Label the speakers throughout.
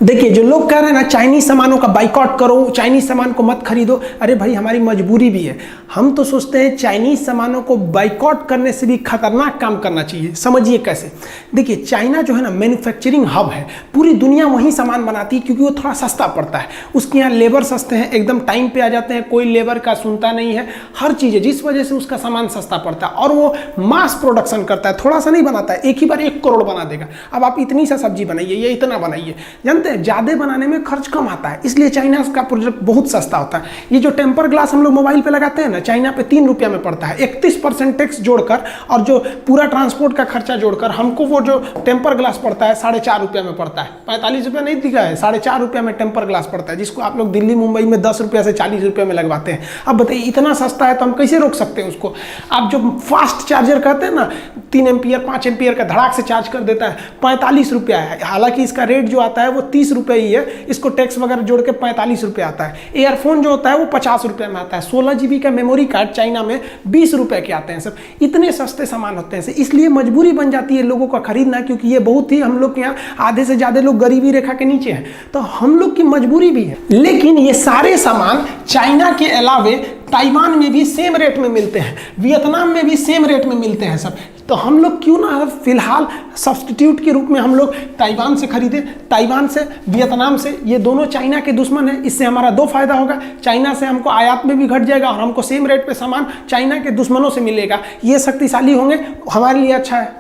Speaker 1: देखिए जो लोग कह रहे हैं ना चाइनीज सामानों का बाइकआउट करो, चाइनीज सामान को मत खरीदो, अरे भाई हमारी मजबूरी भी है। हम तो सोचते हैं चाइनीज सामानों को बाइकआउट करने से भी खतरनाक काम करना चाहिए। समझिए कैसे। देखिए चाइना जो है ना मैन्युफैक्चरिंग हब है, पूरी दुनिया वहीं सामान बनाती है क्योंकि वो थोड़ा सस्ता पड़ता है। उसके यहाँ लेबर सस्ते हैं, एकदम टाइम पे आ जाते हैं, कोई लेबर का सुनता नहीं है, हर चीज़ है, जिस वजह से उसका सामान सस्ता पड़ता है। और वो मास प्रोडक्शन करता है, थोड़ा सा नहीं बनाता है, एक ही बार 1 करोड़ बना देगा। अब आप इतनी सा सब्जी बनाइए, ये इतना बनाइए, जानते हैं ज़्यादा बनाने में खर्च कम आता है, इसलिए चाइना का प्रोडक्ट बहुत सस्ता होता है। ये जो टेम्पर ग्लास हम लोग मोबाइल पे लगाते हैं ना, चाइना पे 3 रुपया में पड़ता है। 31% टैक्स जोड़कर और जो पूरा ट्रांसपोर्ट का खर्चा जोड़कर हमको वो जो टेम्पर ग्लास पड़ता है 4.5 रुपया में पड़ता है। 45 रुपया नहीं दिखा है, 4.5 रुपया में टेम्पर ग्लास पड़ता है, जिसको आप लोग दिल्ली मुंबई में 10 रुपया से 40 रुपया में लगवाते हैं। अब बताइए इतना सस्ता है तो हम कैसे रोक सकते हैं उसको। आप जो फास्ट चार्जर कहते हैं ना, 3 एम्पियर 5 एम्पियर का धड़ाक से चार्ज कर देता है, 45 रुपया है। हालांकि इसका रेट जो आता है वो 30 रुपये ही है, इसको टैक्स वगैरह जोड़ के 45 रुपये आता है। एयरफोन जो होता है वो 50 रुपये में आता है। 16 GB का मेमोरी कार्ड चाइना में 20 रुपये के आते हैं। सब इतने सस्ते सामान होते हैं, इसलिए मजबूरी बन जाती है लोगों का खरीदना, क्योंकि ये बहुत ही, हम लोग के यहाँ आधे से ज़्यादा लोग गरीबी रेखा के नीचे हैं, तो हम लोग की मजबूरी भी है। लेकिन ये सारे सामान चाइना के अलावे ताइवान में भी सेम रेट में मिलते हैं, वियतनाम में भी सेम रेट में मिलते हैं सब। तो हम लोग क्यों ना फिलहाल सब्स्टिट्यूट के रूप में हम लोग ताइवान से खरीदें, ताइवान से, वियतनाम से। ये दोनों चाइना के दुश्मन हैं, इससे हमारा 2 फायदा होगा। चाइना से हमको आयात में भी घट जाएगा और हमको सेम रेट पे सामान चाइना के दुश्मनों से मिलेगा। ये शक्तिशाली होंगे, हमारे लिए अच्छा है।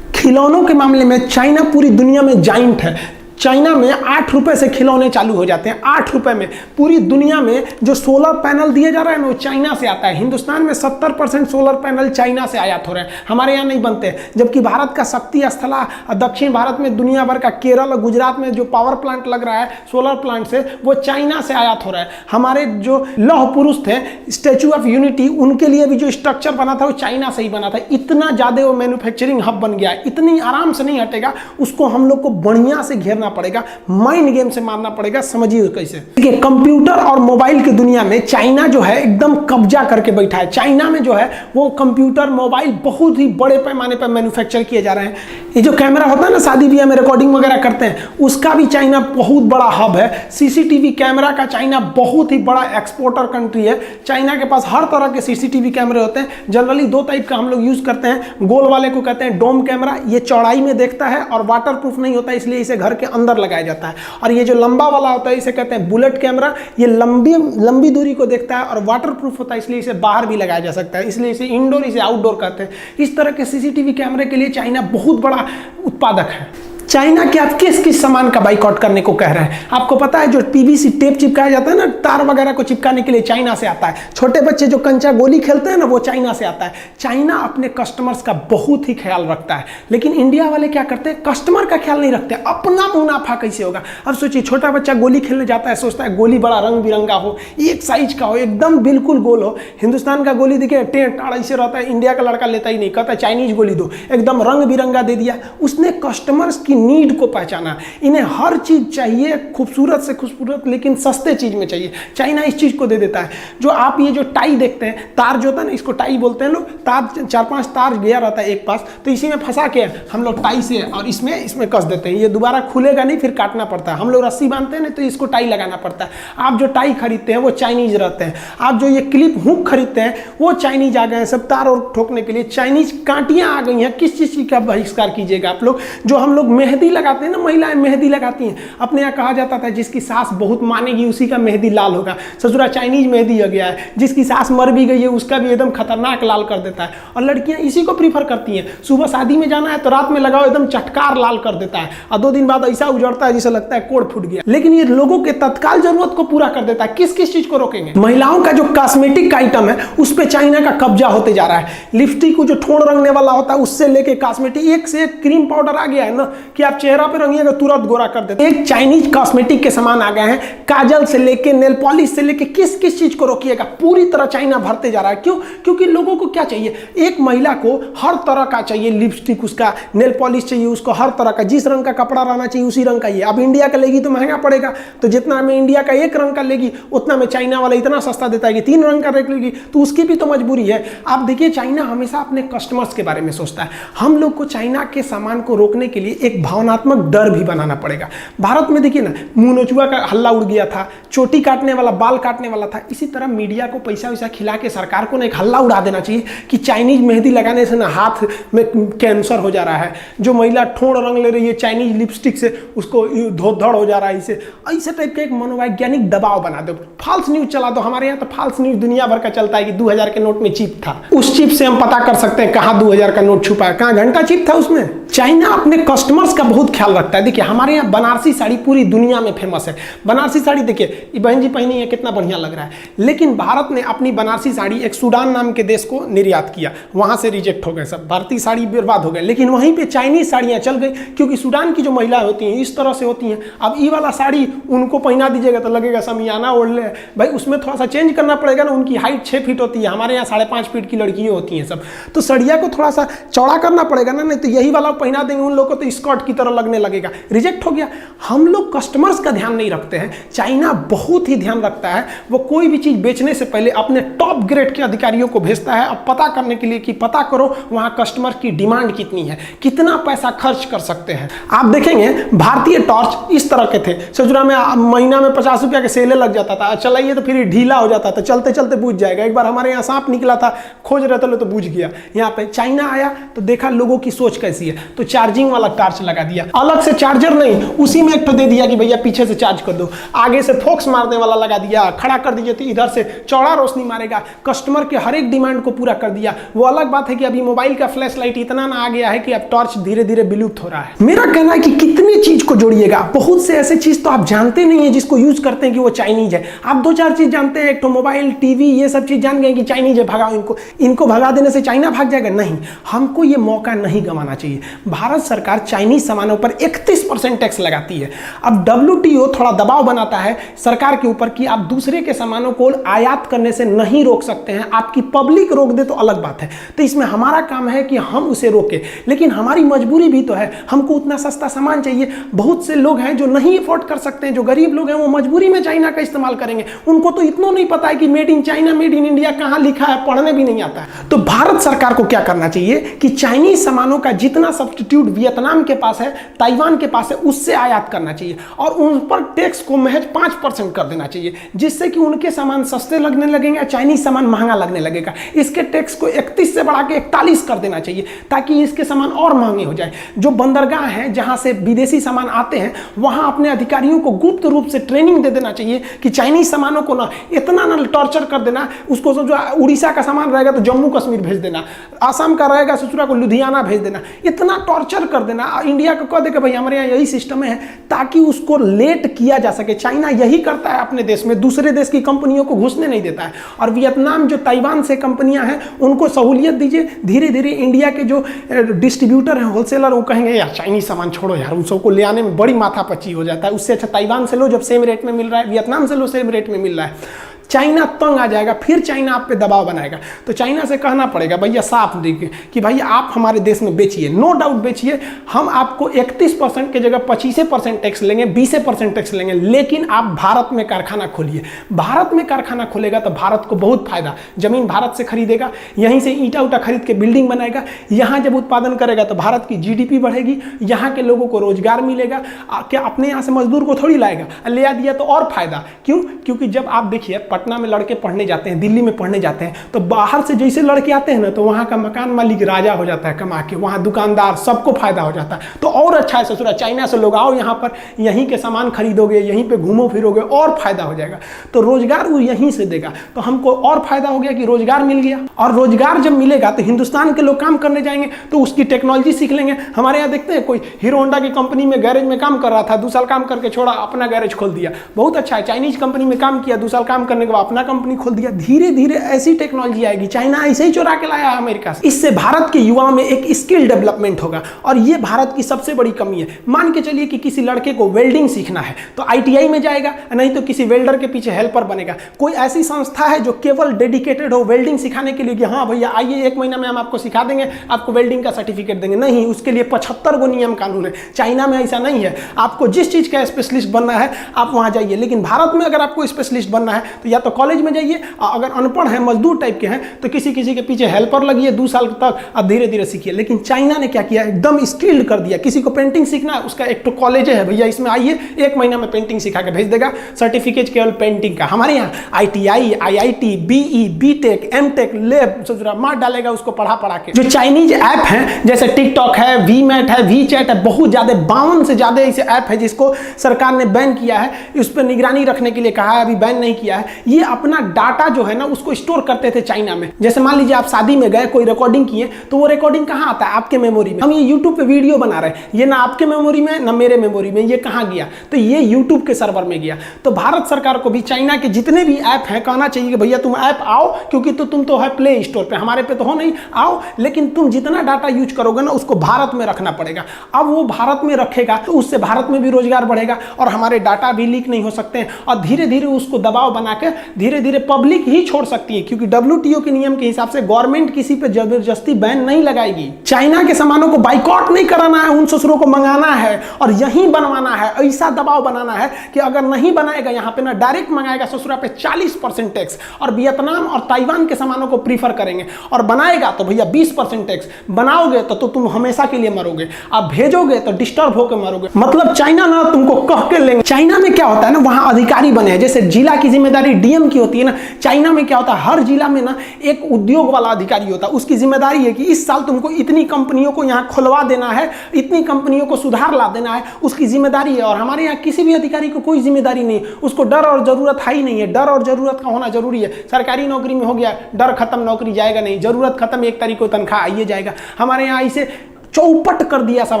Speaker 1: खिलौनों के मामले में चाइना पूरी दुनिया में जाइंट है। चाइना में 8 रुपए से खिलौने चालू हो जाते हैं, 8 रुपए में। पूरी दुनिया में जो सोलर पैनल दिए जा रहे हैं ना, वो चाइना से आता है। हिंदुस्तान में 70% सोलर पैनल चाइना से आयात हो रहे हैं, हमारे यहाँ नहीं बनते। जबकि भारत का शक्ति स्थला दक्षिण भारत में, दुनिया भर का केरल और गुजरात में जो पावर प्लांट लग रहा है सोलर प्लांट से, वो चाइना से आयात हो रहा है। हमारे जो लौह पुरुष थे, स्टैचू ऑफ यूनिटी, उनके लिए भी जो स्ट्रक्चर बना था वो चाइना से ही बना था। इतना ज़्यादा वो मैन्युफैक्चरिंग हब बन गया है, इतनी आराम से नहीं हटेगा। उसको हम लोग को बढ़िया से घेरना पड़ेगा, माइंड गेम से मारना पड़ेगा। समझिए कैसे। देखिए कंप्यूटर और मोबाइल की दुनिया में चाइना जो है एकदम कब्जा करके बैठा है। चाइना में जो है वो कंप्यूटर मोबाइल बहुत ही बड़े पैमाने पर मैन्युफैक्चर किए जा रहे हैं। ये जो कैमरा होता है ना, शादी ब्याह में रिकॉर्डिंग वगैरह करते हैं, उसका भी चाइना बहुत बड़ा हब है। सीसीटीवी कैमरा का चाइना बहुत ही बड़ा एक्सपोर्टर कंट्री है। चाइना के पास हर तरह के सीसीटीवी कैमरे होते हैं। जनरली 2 टाइप का हम लोग यूज करते हैं। गोल वाले को कहते हैं डोम कैमरा, ये चौड़ाई में देखता है और वाटर प्रूफ नहीं होता, इसलिए इसे घर के अंदर लगाया जाता है। और ये जो लंबा वाला होता है इसे कहते हैं बुलेट कैमरा, ये लंबी दूरी को देखता है और वाटर प्रूफ होता है, इसलिए इसे बाहर भी लगाया जा सकता है, इसलिए इसे इंडोर, इसे आउटडोर कहते हैं। इस तरह के सीसीटीवी कैमरे के लिए चाइना बहुत बड़ा उत्पादक है। चाइना के आप किस किस सामान का बाइकआउट करने को कह रहे हैं? आपको पता है जो पीवीसी टेप चिपकाया जाता है ना, तार वगैरह को चिपकाने के लिए, चाइना से आता है। छोटे बच्चे जो कंचा गोली खेलते हैं ना, वो चाइना से आता है। चाइना अपने कस्टमर्स का बहुत ही ख्याल रखता है, लेकिन इंडिया वाले क्या करते हैं, कस्टमर का ख्याल नहीं रखते। अपना मुनाफा कैसे होगा। अब सोचिए छोटा बच्चा गोली खेलने जाता है, सोचता है गोली बड़ा रंग बिरंगा हो, एक साइज का हो, एकदम बिल्कुल गोल हो। हिंदुस्तान का गोली दिखे टेढ़ टाढ़ ऐसे रहता है, इंडिया का लड़का लेता ही नहीं, कहता है चाइनीज गोली दो, एकदम रंग बिरंगा दे दिया। उसने कस्टमर्स की नीड को पहचाना। इन्हें हर चीज चाहिए, खूबसूरत से खूबसूरत, लेकिन सस्ते चीज में चाहिए। चाइना इस चीज को दे देता है। जो आप ये जो टाई देखते हैं, तार जो होता है ना, इसको टाई बोलते हैं लोग। तार 4-5 तार गया रहता है एक पास, तो इसी में फंसा के हम लोग टाई से और इसमें कस देते हैं। ये दोबारा खुलेगा नहीं, फिर काटना पड़ता है। हम लोग रस्सी बांधते हैं ना, तो इसको टाई लगाना पड़ता है। आप जो टाई खरीदते हैं वो चाइनीज रहते हैं। आप जो ये क्लिप हुक खरीदते हैं वो चाइनीज आ गए हैं। सब तार और ठोकने के लिए चाइनीज कांटियां आ गई हैं। किस चीज का बहिष्कार कीजिएगा आप लोग। जो हम लोग मेहंदी लगाते हैं ना, महिलाएं मेहंदी लगाती हैं, अपने यहाँ कहा जाता था जिसकी सास बहुत मानेगी उसी का मेहंदी लाल होगा। ससुरा चाइनीज मेहंदी आ गया है, जिसकी सास मर भी गई है उसका भी एकदम खतरनाक लाल कर देता है। और लड़कियां इसी को प्रीफर करती हैं। सुबह शादी में जाना है तो रात में लगाओ, एकदम चटकार लाल कर देता है, और 2 दिन बाद ऐसा उजड़ता है जिसे लगता है कोड़ फूट गया। लेकिन ये लोगों के तत्काल जरूरत को पूरा कर देता है। किस किस चीज को रोकेंगे? महिलाओं का जो कॉस्मेटिक का आइटम है उस पर चाइना का कब्जा होते जा रहा है। लिपस्टिक को जो ठोड़ रंगने वाला होता है उससे लेके कॉस्मेटिक, एक से एक क्रीम पाउडर आ गया है ना कि आप चेहरा पे रंगिएगा तुरंत गोरा कर देते। एक चाइनीज कॉस्मेटिक के सामान आ गए हैं, काजल से लेके नेल पॉलिश से लेके किस किस चीज को रोकिएगा, पूरी तरह चाइना भरते जा रहा है। क्यों? क्योंकि लोगों को क्या चाहिए, एक महिला को हर तरह का चाहिए, लिपस्टिक उसका, नेल पॉलिश चाहिए उसको, हर तरह का, जिस रंग का कपड़ा रहना चाहिए उसी रंग का ही। अब इंडिया का लेगी तो महंगा पड़ेगा, तो जितना में इंडिया का एक रंग का लेगी उतना में चाइना वाला इतना सस्ता देता है कि 3 रंग का लेगी, तो उसकी भी तो मजबूरी है। आप देखिए चाइना हमेशा अपने कस्टमर्स के बारे में सोचता है। हम लोग को चाइना के सामान को रोकने के लिए एक भावनात्मक डर भी बनाना पड़ेगा। भारत में देखिए ना, मुंह नोचुआ का हल्ला उड़ गया था, चोटी काटने वाला, बाल काटने वाला था। इसी तरह मीडिया को पैसा वैसा खिला के सरकार को ना एक हल्ला उड़ा देना चाहिए कि चाइनीज मेहंदी लगाने से ना हाथ में कैंसर हो जा रहा है, जो महिला ठोड़ रंग ले रही है चाइनीज लिपस्टिक से उसको धोधड़ हो जा रहा है। इसे ऐसे टाइप का एक मनोवैज्ञानिक दबाव बना दो, फाल्स न्यूज चला दो। हमारे यहाँ तो फाल्स न्यूज दुनिया भर का चलता है कि 2000 के नोट में चिप था, उस चिप से हम पता कर सकते हैं कहाँ 2000 का नोट छुपा है, कहाँ घंटा चिप था उसमें। चाइना अपने कस्टमर्स का बहुत ख्याल रखता है। देखिए हमारे यहाँ बनारसी साड़ी पूरी दुनिया में फेमस है। बनारसी साड़ी देखिए, ये बहन जी पहनी है, कितना बढ़िया लग रहा है। लेकिन भारत ने अपनी बनारसी साड़ी एक सूडान नाम के देश को निर्यात किया, वहां से रिजेक्ट हो गए सब, भारतीय साड़ी बर्बाद हो गए। लेकिन वहीं पे चाइनीज साड़ियां चल गई, क्योंकि सूडान की जो महिलाएं होती हैं इस तरह से होती हैं। अब ये वाला साड़ी उनको पहना दीजिएगा तो लगेगा समियाना ओढ़ ले भाई, उसमें थोड़ा सा चेंज करना पड़ेगा ना। उनकी हाइट 6 फीट होती है, हमारे यहाँ 5.5 फीट की लड़कियां होती हैं सब, तो सड़िया को थोड़ा सा चौड़ा करना पड़ेगा ना, नहीं तो यही वाला पहना देंगे उन लोगों को तो स्कर्ट की तरह लगने लगेगा, रिजेक्ट हो गया। हम लोग कस्टमर्स का ध्यान नहीं रखते हैं, चाइना बहुत ही ध्यान रखता है। वो कोई भी चीज बेचने से पहले अपने टॉप ग्रेड के अधिकारियों को भेजता है अब पता करने के लिए कि पता करो वहां कस्टमर की डिमांड कितनी है, कितना पैसा खर्च कर सकते हैं। आप देखेंगे भारतीय टॉर्च इस तरह के थे, सजुरा में महीना में 50 रुपया के सेले लग जाता था, चलाइए तो फिर ढीला हो जाता था, चलते चलते बुझ जाएगा। एक बार हमारे यहाँ सांप निकला था, खोज रहे थे तो बुझ गया। यहाँ पे चाइना आया तो देखा लोगों की सोच कैसी है, तो चार्जिंग वाला टॉर्च लगा दिया, अलग से चार्जर नहीं, उसी में एक तो दे दिया कि भैया पीछे से चार्ज कर दो, आगे से फोक्स मारने वाला लगा दिया, खड़ा कर दीजिए तो इधर से चौड़ा रोशनी मारेगा, कस्टमर के हर एक डिमांड को पूरा कर दिया। वो अलग बात है कि अभी मोबाइल का फ्लैश लाइट इतना ना आ गया है कि अब टॉर्च धीरे धीरे विलुप्त हो रहा है। मेरा कहना है कि कितनी चीज को जोड़िएगा, बहुत से ऐसे चीज तो आप जानते नहीं है जिसको यूज करते हैं कि वो चाइनीज है। आप 2-4 चीज जानते हैं, एक तो मोबाइल, टीवी, ये सब चीज जान गए कि चाइनीज है, भगाओ इनको भगा देने से चाइना भाग जाएगा। नहीं, हमको ये मौका नहीं गंवाना चाहिए। भारत सरकार चाइनीज सामानों पर 31% टैक्स लगाती है। अब WTO थोड़ा दबाव बनाता है सरकार के ऊपर कि आप दूसरे के सामानों को आयात करने से नहीं रोक सकते हैं, आपकी पब्लिक रोक दे तो अलग बात है। तो इसमें हमारा काम है कि हम उसे रोकें, लेकिन हमारी मजबूरी भी तो है, हमको उतना सस्ता सामान चाहिए। बहुत से लोग हैं जो नहीं अफोर्ड कर सकते हैं, जो गरीब लोग हैं वो मजबूरी में चाइना का इस्तेमाल करेंगे। उनको तो इतना नहीं पता है कि made in China, made in India कहाँ लिखा है, पढ़ने भी नहीं आता है। तो भारत सरकार को क्या करना चाहिए कि चाइनीज सामानों का जितना सब्स्टिट्यूट वियतनाम के पास है, ताइवान के पास है, उससे आयात करना चाहिए और उन पर टैक्स को महज 5% कर देना चाहिए, जिससे कि उनके सामान सस्ते लगने लगेंगे, चाइनीज सामान महंगा लगने लगेगा। इसके टैक्स को 31 से बढ़ा के 41 कर देना चाहिए ताकि इसके सामान और महंगे हो जाए। जो बंदरगाह हैं जहां से विदेशी सामान आते हैं, वहां अपने अधिकारियों को गुप्त रूप से ट्रेनिंग दे देना चाहिए कि चाइनीज सामानों को ना इतना ना टॉर्चर कर देना, उसको जो उड़ीसा का सामान रहेगा तो जम्मू कश्मीर भेज देना, आसाम का रहेगा ससुरा को लुधियाना भेज देना, इतना टॉर्चर कर देना। इंडिया को कह देगा भाई हमारे यहाँ यही सिस्टम है, ताकि उसको लेट किया जा सके। चाइना यही करता है अपने देश में, दूसरे देश की कंपनियों को घुसने नहीं देता है। और वियतनाम जो ताइवान से कंपनियां हैं उनको सहूलियत दीजिए, धीरे धीरे इंडिया के जो डिस्ट्रीब्यूटर हैं, होलसेलर, वो कहेंगे यार चाइनीज सामान छोड़ो यार, उन सबको ले आने में बड़ी माथापच्ची हो जाता है, उससे अच्छा ताइवान से लो, जब सेम रेट में मिल रहा है, वियतनाम से लो सेम रेट में मिल रहा है। चाइना तंग आ जाएगा, फिर चाइना आप पे दबाव बनाएगा। तो चाइना से कहना पड़ेगा भैया साफ देखिए कि भाई आप हमारे देश में बेचिए, नो डाउट बेचिए, हम आपको 31% की जगह 25% टैक्स लेंगे, 20% टैक्स लेंगे, लेकिन आप भारत में कारखाना खोलिए। भारत में कारखाना खोलेगा तो भारत को बहुत फायदा, जमीन भारत से खरीदेगा, यहीं से ईंटा उटा खरीद के बिल्डिंग बनाएगा, यहाँ जब उत्पादन करेगा तो भारत की GDP बढ़ेगी, यहाँ के लोगों को रोजगार मिलेगा। क्या अपने यहाँ से मजदूर को थोड़ी लाएगा, ले आ दिया तो और फायदा। क्यों? क्योंकि जब आप देखिए पटना में लड़के पढ़ने जाते हैं, दिल्ली में पढ़ने जाते हैं, तो बाहर से जैसे लड़के आते हैं ना, तो वहाँ का मकान मालिक राजा हो जाता है कमा के, वहाँ दुकानदार, सबको फायदा हो जाता है। तो और अच्छा है ससुरा, चाइना से लोग आओ यहाँ पर, यहीं के सामान खरीदोगे, यहीं पे घूमो फिरोगे, और फायदा हो जाएगा। तो रोजगार वो यहीं से देगा, तो हमको और फायदा हो गया कि रोजगार मिल गया। और रोजगार जब मिलेगा तो हिंदुस्तान के लोग काम करने जाएंगे, तो उसकी टेक्नोलॉजी सीख लेंगे। हमारे यहाँ देखते हैं कोई हीरो होंडा की कंपनी में गैरेज में काम कर रहा था, 2 साल काम करके छोड़ा, अपना गैरेज खोल दिया, बहुत अच्छा है। चाइनीज कंपनी में काम किया, 2 साल काम करने के बाद अपना कंपनी खोल दिया। धीरे धीरे ऐसी टेक्नोलॉजी आएगी, चाइना ऐसे ही चुरा के लाया है अमेरिका से। इससे भारत के युवाओं में एक स्किल डेवलपमेंट होगा, और ये भारत की सबसे बड़ी कमी है। मान के चलिए कि किसी लड़के को वेल्डिंग सीखना है तो ITI में जाएगा, नहीं तो किसी वेल्डर के पीछे हेल्पर बनेगा। कोई ऐसी संस्था है जो केवल डेडिकेटेड हो वेल्डिंग सिखाने के लिए कि हाँ भैया आइए 1 महीना में हम आपको सिखा देंगे, आपको वेल्डिंग का सर्टिफिकेट देंगे? नहीं, उसके लिए 75 गो नियम कानून है। चाइना में ऐसा नहीं है, आपको जिस चीज का स्पेशलिस्ट बनना है आप वहां जाइए। लेकिन भारत में अगर आपको स्पेशलिस्ट बनना है तो या तो कॉलेज में जाइए, अगर अनपढ़ है मजदूर टाइप के हैं तो किसी किसी के पीछे हेल्पर लगिए 2 साल तक, अब धीरे धीरे सीखिए। लेकिन चाइना ने क्या किया, एकदम स्किल्ड कर दिया। किसी को पेंटिंग सीखना है, उसका एक तो कॉलेज है भैया, इसमें आइए 1 महीना में पेंटिंग सिखा के भेज देगा, सर्टिफिकेट केवल पेंटिंग का। हमारे यहाँ ITI, IIT, BE, BTech, MTech, lab मार डालेगा उसको पढ़ा के। जो चाइनीज ऐप हैं जैसे टिकटॉक है, वीमैट है, वीचैट है, बहुत ज्यादा 52 से ज्यादा ऐसे ऐप है जिसको सरकार ने बैन किया है, उस पर निगरानी रखने के लिए कहा है, अभी बैन नहीं किया है। ये अपना डाटा जो है ना उसको स्टोर करते थे चाइना में। जैसे मान लीजिए आप शादी में गए, कोई रिकॉर्डिंग किए, तो वो रिकॉर्डिंग कहाँ आता है, आपके मेमोरी में। हम ये यूट्यूब पे वीडियो बना रहे हैं, ये ना आपके मेमोरी में ना मेरे मेमोरी में, ये कहाँ गया, तो ये यूट्यूब के सर्वर में गया। तो भारत सरकार को भी चाइना के जितने भी ऐप हैं कहना चाहिए कि भैया तुम ऐप आओ, क्योंकि तुम तो है प्ले स्टोर पे, हमारे पे तो हो नहीं, आओ, लेकिन तुम जितना डाटा यूज करोगे ना उसको भारत में रखना पड़ेगा। अब वो भारत में रखेगा तो उससे भारत में भी रोजगार बढ़ेगा और हमारे डाटा भी लीक नहीं हो सकते हैं, और धीरे धीरे उसको दबाव बना के धीरे धीरे पब्लिक ही छोड़ सकती है, क्योंकि WTO के नियम के हिसाब से गवर्नमेंट किसी पे जबरदस्ती बैन नहीं लगाएगी। चाइना के सामानों को बाइकआउट नहीं कराना है, उन ससुरों को मंगाना है और यहीं बनवाना है। ऐसा दबाव बनाना है कि अगर नहीं बनाएगा यहाँ पे ना, डायरेक्ट मंगाएगा ससुरा पे 40% टैक्स, और वियतनाम और ताइवान के सामानों को प्रीफर करेंगे, और बनाएगा तो भैया 20% टैक्स। बनाओगे तो तुम हमेशा के लिए मरोगे, आप भेजोगे तो डिस्टर्ब होकर मरोगे। मतलब चाइना ना तुमको कह के लेंगे। चाइना में क्या होता है ना, वहां अधिकारी बने हैं, जैसे जिला की जिम्मेदारी DM की होती है ना, चाइना में क्या होता है, हर जिला में ना एक उद्योग वाला अधिकारी होता है, उसकी जिम्मेदारी है कि इस साल तुमको इतनी कंपनियों को यहाँ खुलवा देना है, इतनी कंपनियों को सुधार ला देना है, उसकी जिम्मेदारी है। और हमारे यहाँ किसी भी अधिकारी को कोई जिम्मेदारी नहीं, उसको डर और जरूरत है ही नहीं है। डर और जरूरत का होना जरूरी है। सरकारी नौकरी में हो गया, डर खत्म, नौकरी जाएगा नहीं, जरूरत खत्म, 1 तारीख को तनख्वाह आइए जाएगा। हमारे यहाँ इसे चौपट कर दिया सब,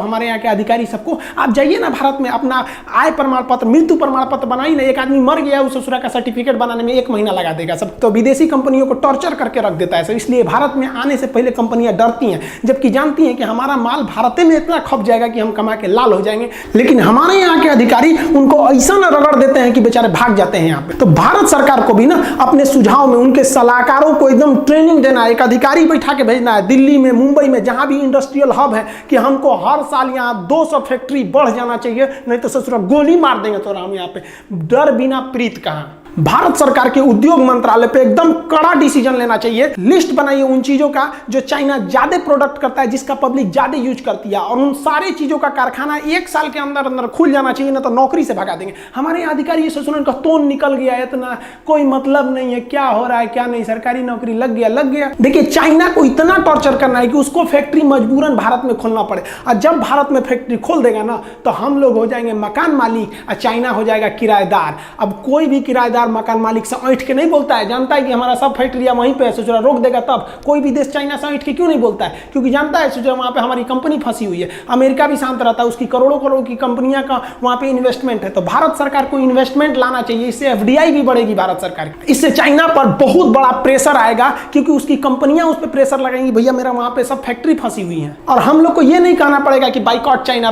Speaker 1: हमारे यहाँ के अधिकारी सबको। आप जाइए ना भारत में, अपना आय प्रमाण पत्र, मृत्यु प्रमाण पत्र बनाइए ना, एक आदमी मर गया, उस ससुरा का सर्टिफिकेट बनाने में 1 महीना लगा देगा सब। तो विदेशी कंपनियों को टॉर्चर करके रख देता है सब। इसलिए भारत में आने से पहले कंपनियां डरती हैं, जबकि जानती हैं कि हमारा माल भारत में इतना खप जाएगा कि हम कमा के लाल हो जाएंगे। लेकिन हमारे यहाँ के अधिकारी उनको ऐसा ना रगड़ देते हैं कि बेचारे भाग जाते हैं यहाँ पे। तो भारत सरकार को भी ना अपने सुझाव में उनके सलाहकारों को एकदम ट्रेनिंग देना है, एक अधिकारी बैठा के भेजना है दिल्ली में, मुंबई में, जहां भी इंडस्ट्रियल हब है, कि हमको हर साल यहाँ 200 फैक्ट्री बढ़ जाना चाहिए, नहीं तो ससुरा गोली मार देंगे तो हम यहाँ पे। डर बिना प्रीत कहाँ। भारत सरकार के उद्योग मंत्रालय पे एकदम कड़ा डिसीजन लेना चाहिए। लिस्ट बनाइए उन चीजों का जो चाइना ज्यादा प्रोडक्ट करता है, जिसका पब्लिक ज्यादा यूज करती है, और उन सारी चीजों का कारखाना 1 साल के अंदर अंदर खुल जाना चाहिए, ना तो नौकरी से भगा देंगे। हमारे अधिकारी ये सोच रहे हैं का तोन निकल गया है, इतना कोई मतलब नहीं है, क्या हो रहा है क्या नहीं, सरकारी नौकरी लग गया। देखिए चाइना को इतना टॉर्चर करना है कि उसको फैक्ट्री मजबूरन भारत में खोलना पड़े, और जब भारत में फैक्ट्री खोल देगा ना तो हम लोग हो जाएंगे मकान मालिक और चाइना हो जाएगा किराएदार। अब कोई भी किराएदार मकान मालिक से ऐंठ के नहीं बोलता है, जानता है कि हमारा सब फैक्ट्रियां वहीं पे है, सोचा रोक देगा तब। कोई भी देश चाइना से ऐंठ के क्यों नहीं बोलता है, क्योंकि जानता है सोचा वहां पे हमारी कंपनी फंसी हुई है। अमेरिका भी शांत रहता है, उसकी करोड़ों करोड़ की कंपनियां का वहां पे इन्वेस्टमेंट है। तो भारत सरकार को इन्वेस्टमेंट लाना चाहिए, इससे FDI भी बढ़ेगी भारत सरकार की। इससे चाइना पर बहुत बड़ा प्रेशर आएगा, क्योंकि उसकी कंपनियां उस पर प्रेशर लगाएंगी, भैया मेरा वहां पे सब फैक्ट्री फंसी हुई है। और हम लोग को यह नहीं कहना पड़ेगा कि बाइकआउट चाइना,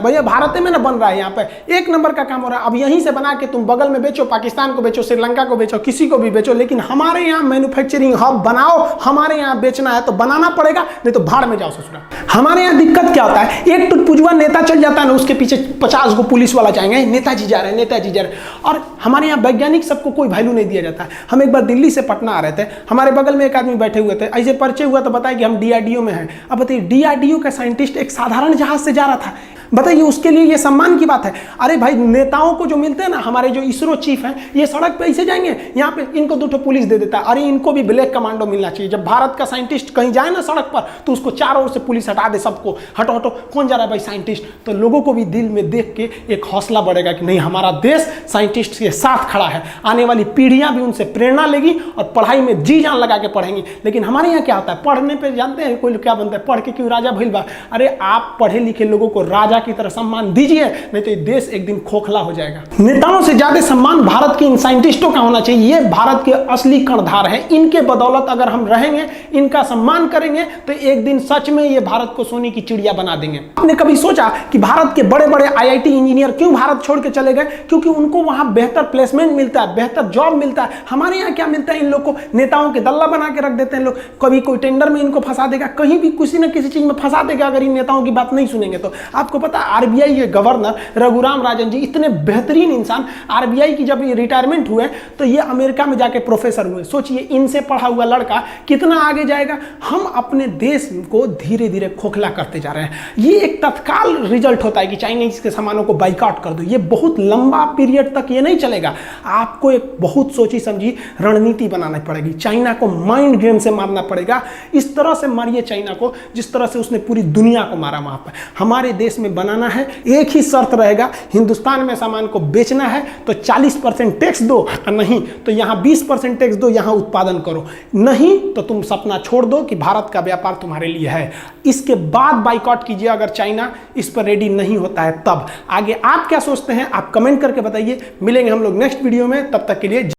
Speaker 1: भैया भारत में ना बन रहा है, यहाँ पे 1 नंबर का काम हो रहा है। अब यहीं से बना के तुम बगल में बेचो, पाकिस्तान को बेचो, श्रीलंका को बेचो, किसी को भी बेचो, लेकिन हमारे यहाँ मैन्युफैक्चरिंग हब बनाओ। हमारे यहाँ बेचना है तो बनाना पड़ेगा, नहीं तो भाड़ में जाओ ससुरा। हमारे यहाँ दिक्कत क्या होता है, एक टुटपुजुआ नेता चल जाता है ना, उसके पीछे 50 को पुलिस वाला जाएंगे, नेताजी जा रहे हैं, नेताजी जा रहे हैं। और हमारे यहाँ वैज्ञानिक सबको कोई वैल्यू नहीं दिया जाता है। हम एक बार दिल्ली से पटना आ रहे थे, हमारे बगल में एक आदमी बैठे हुए थे, ऐसे परिचय हुआ तो बताया कि हम DRDO में हैं। अब बताइए DRDO का साइंटिस्ट एक साधारण जहाज से जा रहा था, बताइए उसके लिए ये सम्मान की बात है। अरे भाई नेताओं को जो मिलते हैं ना, हमारे जो इसरो चीफ हैं, ये सड़क पे ऐसे जाएंगे, यहाँ पे इनको 2 पुलिस दे देता है। अरे इनको भी ब्लैक कमांडो मिलना चाहिए। जब भारत का साइंटिस्ट कहीं जाए ना सड़क पर, तो उसको चारों ओर से पुलिस हटा दे, सबको हटो हटो, कौन जा रहा है भाई साइंटिस्ट। तो लोगों को भी दिल में देख के एक हौसला बढ़ेगा कि नहीं, हमारा देश साइंटिस्ट के साथ खड़ा है। आने वाली पीढ़ियां भी उनसे प्रेरणा लेगी और पढ़ाई में जी जान लगा के पढ़ेंगी। लेकिन हमारे यहाँ क्या होता है, पढ़ने पर जानते हैं कोई क्या बनता है, पढ़ के क्यों राजा भइल बा। अरे आप पढ़े लिखे लोगों को राजा की तरह सम्मान दीजिए, नहीं तो ये देश एक दिन खोखला हो जाएगा। नेताओं से ज्यादा सम्मान भारत के इन साइंटिस्टों का होना चाहिए। ये भारत के असली कर्णधार है। इनके बदौलत अगर हम रहेंगे, इनका सम्मान करेंगे, तो एक दिन सच में ये भारत को सोने की चिड़िया बना देंगे। आपने कभी सोचा कि भारत के बड़े बड़े IIT इंजीनियर क्यों भारत छोड़ के चले गए? क्योंकि उनको वहां बेहतर प्लेसमेंट मिलता है, बेहतर जॉब मिलता है। हमारे यहाँ क्या मिलता है, इन लोग को नेताओं के दल्ला बना के रख देते हैं लोग। कभी कोई टेंडर में इनको फंसा देगा, कहीं भी किसी न किसी चीज में फंसा देगा, अगर इन नेताओं की बात नहीं सुनेंगे तो। आपको पता है आरबीआई के गवर्नर रघुराम राजन जी इतने बेहतरीन इंसान, आरबीआई की जब रिटायरमेंट हुए तो ये अमेरिका में जाके प्रोफेसर हुए। सोचिए इनसे पढ़ा हुआ लड़का कितना आगे जाएगा। हम अपने देश को धीरे धीरे खोखला करते जा रहे हैं। ये एक तत्काल रिजल्ट होता है कि चाइनीज के सामानों को बाइकआउट कर दो, ये बहुत लंबा पीरियड तक ये नहीं चलेगा। आपको एक बहुत सोची समझी रणनीति बनानी पड़ेगी। चाइना को माइंड गेम से मारना पड़ेगा। इस तरह से मारिए चाइना को जिस तरह से उसने पूरी दुनिया को मारा वहां पर। हमारे देश में बनाना है, एक ही शर्त रहेगा, हिंदुस्तान में सामान को बेचना है तो 40% टैक्स दो, नहीं तो यहां 20% टैक्स दो, यहां उत्पादन करो। नहीं तो तुम सपना छोड़ दो कि भारत का व्यापार तुम्हारे लिए है। इसके बाद बाइकआउट कीजिए अगर चाइना इस पर रेडी नहीं होता है तब। आगे आप क्या सोचते हैं आप कमेंट करके बताइए। मिलेंगे हम लोग नेक्स्ट वीडियो में, तब तक के लिए